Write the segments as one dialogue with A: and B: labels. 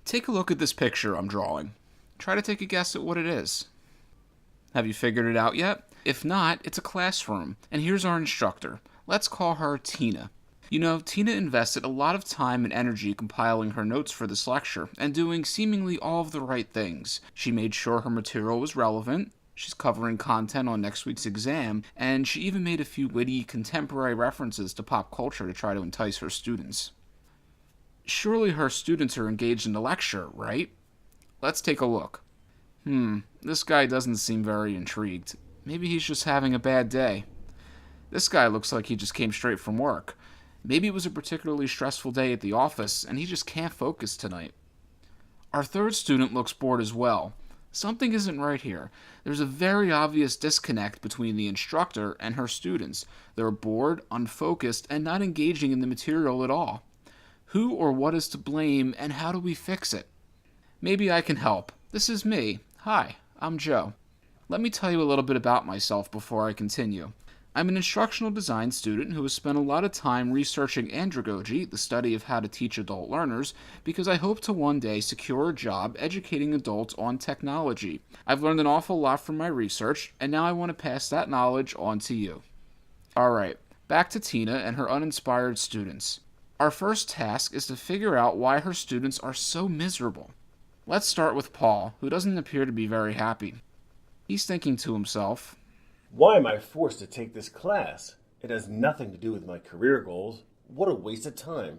A: Take a look at this picture I'm drawing. Try to take a guess at what it is. Have you figured it out yet? If not, it's a classroom, and here's our instructor. Let's call her Tina. You know, Tina invested a lot of time and energy compiling her notes for this lecture and doing seemingly all of the right things. She made sure her material was relevant, she's covering content on next week's exam, and she even made a few witty contemporary references to pop culture to try to entice her students. Surely her students are engaged in the lecture, right? Let's take a look. This guy doesn't seem very intrigued. Maybe he's just having a bad day. This guy looks like he just came straight from work. Maybe it was a particularly stressful day at the office and he just can't focus tonight. Our third student looks bored as well. Something isn't right here. There's a very obvious disconnect between the instructor and her students. They're bored, unfocused, and not engaging in the material at all. Who or what is to blame, and how do we fix it? Maybe I can help. This is me. Hi, I'm Joe. Let me tell you a little bit about myself before I continue. I'm an instructional design student who has spent a lot of time researching andragogy, the study of how to teach adult learners, because I hope to one day secure a job educating adults on technology. I've learned an awful lot from my research, and now I want to pass that knowledge on to you. Alright, back to Tina and her uninspired students. Our first task is to figure out why her students are so miserable. Let's start with Paul, who doesn't appear to be very happy. He's thinking to himself,
B: "Why am I forced to take this class? It has nothing to do with my career goals. What a waste of time."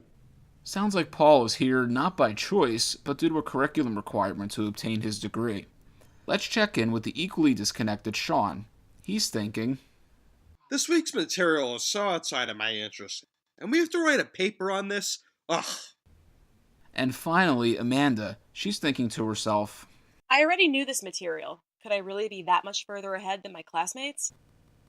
A: Sounds like Paul is here not by choice, but due to a curriculum requirement to obtain his degree. Let's check in with the equally disconnected Sean. He's thinking,
C: This week's material is so outside of my interest, and we have to write a paper on this? Ugh.
A: and finally, Amanda. She's thinking to herself,
D: I already knew this material. Could I really be that much further ahead than my classmates?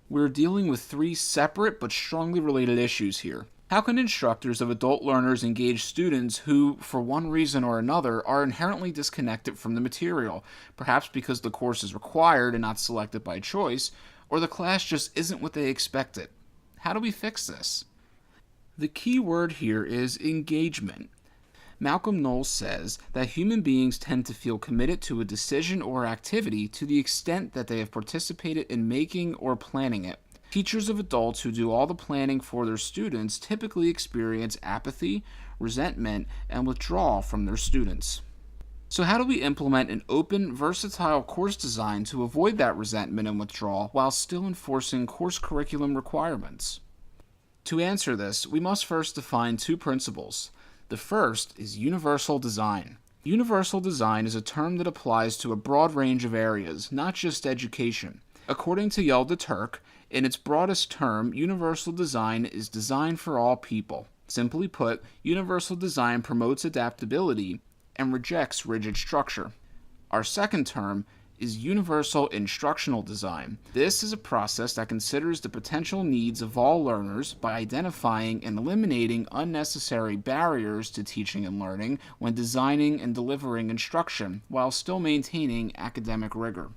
A: we're dealing with three separate but strongly related issues here. How can instructors of adult learners engage students who, for one reason or another, are inherently disconnected from the material, perhaps because the course is required and not selected by choice, or the class just isn't what they expected? How do we fix this? The key word here is engagement. Malcolm Knowles says that human beings tend to feel committed to a decision or activity to the extent that they have participated in making or planning it. Teachers of adults who do all the planning for their students typically experience apathy, resentment, and withdrawal from their students. So how do we implement an open, versatile course design to avoid that resentment and withdrawal while still enforcing course curriculum requirements? To answer this, we must first define two principles. The first is universal design. Universal design is a term that applies to a broad range of areas, not just education. According to Yelda Turk, in its broadest term, universal design is design for all people. Simply put, universal design promotes adaptability and rejects rigid structure. Our second term is universal instructional design. This is a process that considers the potential needs of all learners by identifying and eliminating unnecessary barriers to teaching and learning when designing and delivering instruction, while still maintaining academic rigor.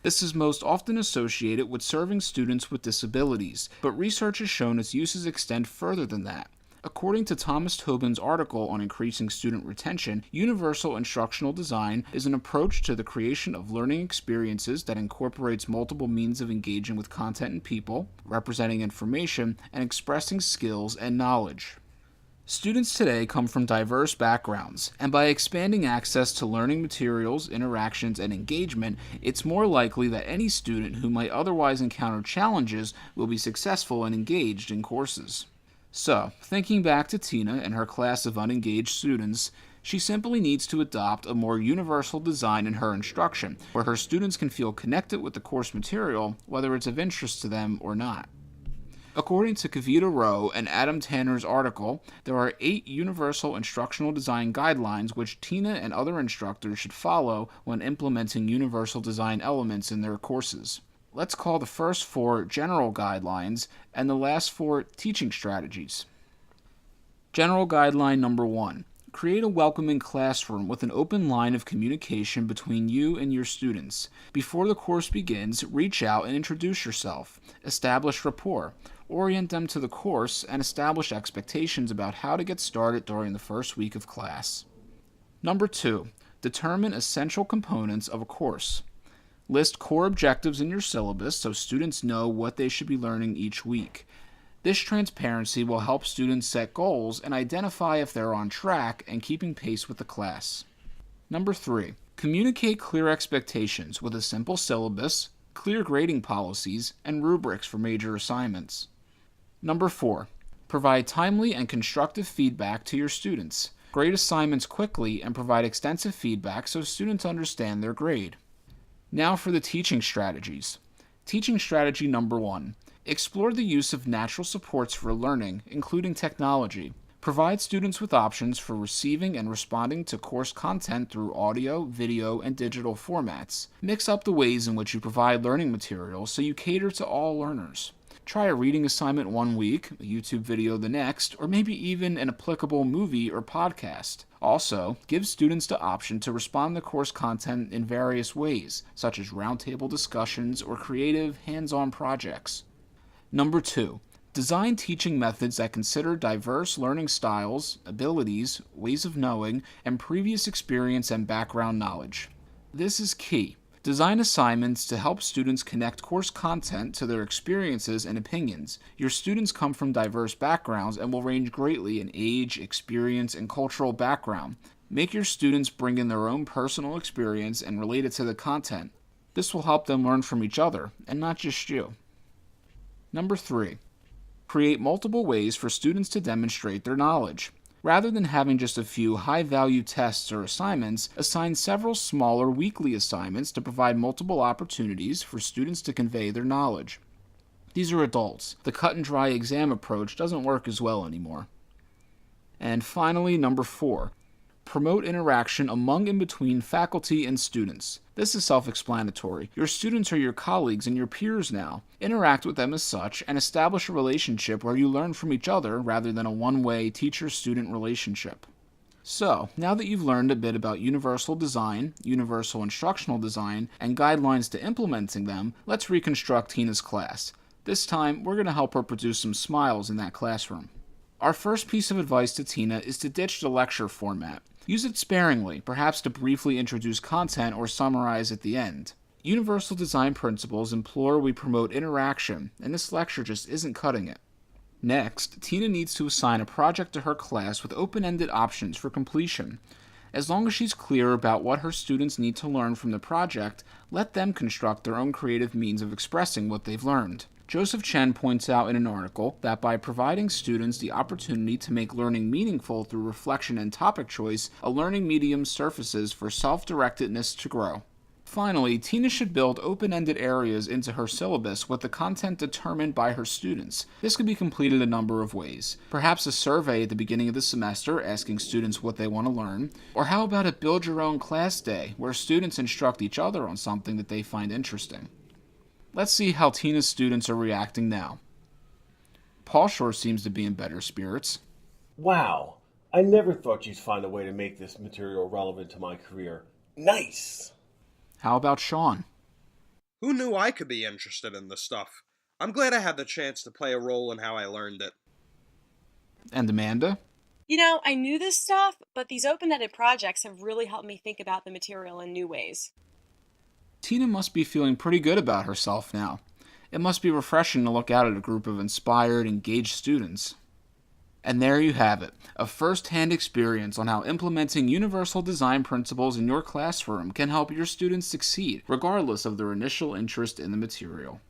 A: This is most often associated with serving students with disabilities, but research has shown its uses extend further than that. According to Thomas Tobin's article on increasing student retention, universal instructional design is an approach to the creation of learning experiences that incorporates multiple means of engaging with content and people, representing information, and expressing skills and knowledge. Students today come from diverse backgrounds, and by expanding access to learning materials, interactions, and engagement, it's more likely that any student who might otherwise encounter challenges will be successful and engaged in courses. So, thinking back to Tina and her class of unengaged students, she simply needs to adopt a more universal design in her instruction, where her students can feel connected with the course material, whether it's of interest to them or not. According to Kavita Rowe and Adam Tanner's article, there are 8 universal instructional design guidelines which Tina and other instructors should follow when implementing universal design elements in their courses. Let's call the first 4 general guidelines and the last 4 teaching strategies. General guideline number 1. Create a welcoming classroom with an open line of communication between you and your students. Before the course begins, reach out and introduce yourself. Establish rapport. Orient them to the course and establish expectations about how to get started during the first week of class. Number 2. Determine essential components of a course. List core objectives in your syllabus so students know what they should be learning each week. This transparency will help students set goals and identify if they're on track and keeping pace with the class. Number 3. Communicate clear expectations with a simple syllabus, clear grading policies, and rubrics for major assignments. Number 4. Provide timely and constructive feedback to your students. Grade assignments quickly and provide extensive feedback so students understand their grade. Now for the teaching strategies. Teaching strategy number 1. Explore the use of natural supports for learning, including technology. Provide students with options for receiving and responding to course content through audio, video, and digital formats. Mix up the ways in which you provide learning materials so you cater to all learners. Try a reading assignment one week, a YouTube video the next, or maybe even an applicable movie or podcast. Also, give students the option to respond to course content in various ways, such as roundtable discussions or creative, hands-on projects. Number 2. Design teaching methods that consider diverse learning styles, abilities, ways of knowing, and previous experience and background knowledge. This is key. Design assignments to help students connect course content to their experiences and opinions. Your students come from diverse backgrounds and will range greatly in age, experience, and cultural background. Make your students bring in their own personal experience and relate it to the content. This will help them learn from each other, and not just you. Number 3. Create multiple ways for students to demonstrate their knowledge. Rather than having just a few high-value tests or assignments, assign several smaller weekly assignments to provide multiple opportunities for students to convey their knowledge. These are adults. The cut-and-dry exam approach doesn't work as well anymore. And finally, number 4. Promote interaction among and between faculty and students. This is self-explanatory. Your students are your colleagues and your peers now. Interact with them as such and establish a relationship where you learn from each other rather than a one-way teacher-student relationship. So, now that you've learned a bit about universal design, universal instructional design, and guidelines to implementing them, let's reconstruct Tina's class. This time, we're going to help her produce some smiles in that classroom. Our first piece of advice to Tina is to ditch the lecture format. Use it sparingly, perhaps to briefly introduce content or summarize at the end. Universal design principles implore we promote interaction, and this lecture just isn't cutting it. Next, Tina needs to assign a project to her class with open-ended options for completion. As long as she's clear about what her students need to learn from the project, let them construct their own creative means of expressing what they've learned. Joseph Chen points out in an article that by providing students the opportunity to make learning meaningful through reflection and topic choice, a learning medium surfaces for self-directedness to grow. Finally, Tina should build open-ended areas into her syllabus with the content determined by her students. This can be completed a number of ways. Perhaps a survey at the beginning of the semester asking students what they want to learn, or how about a build-your-own class day where students instruct each other on something that they find interesting. Let's see how Tina's students are reacting now. Paul sure seems to be in better spirits.
B: Wow, I never thought you'd find a way to make this material relevant to my career. Nice!
A: How about Sean?
C: Who knew I could be interested in this stuff? I'm glad I had the chance to play a role in how I learned it.
A: And Amanda?
D: I knew this stuff, but these open-ended projects have really helped me think about the material in new ways.
A: Tina must be feeling pretty good about herself now. It must be refreshing to look out at a group of inspired, engaged students. And there you have it, a first-hand experience on how implementing universal design principles in your classroom can help your students succeed, regardless of their initial interest in the material.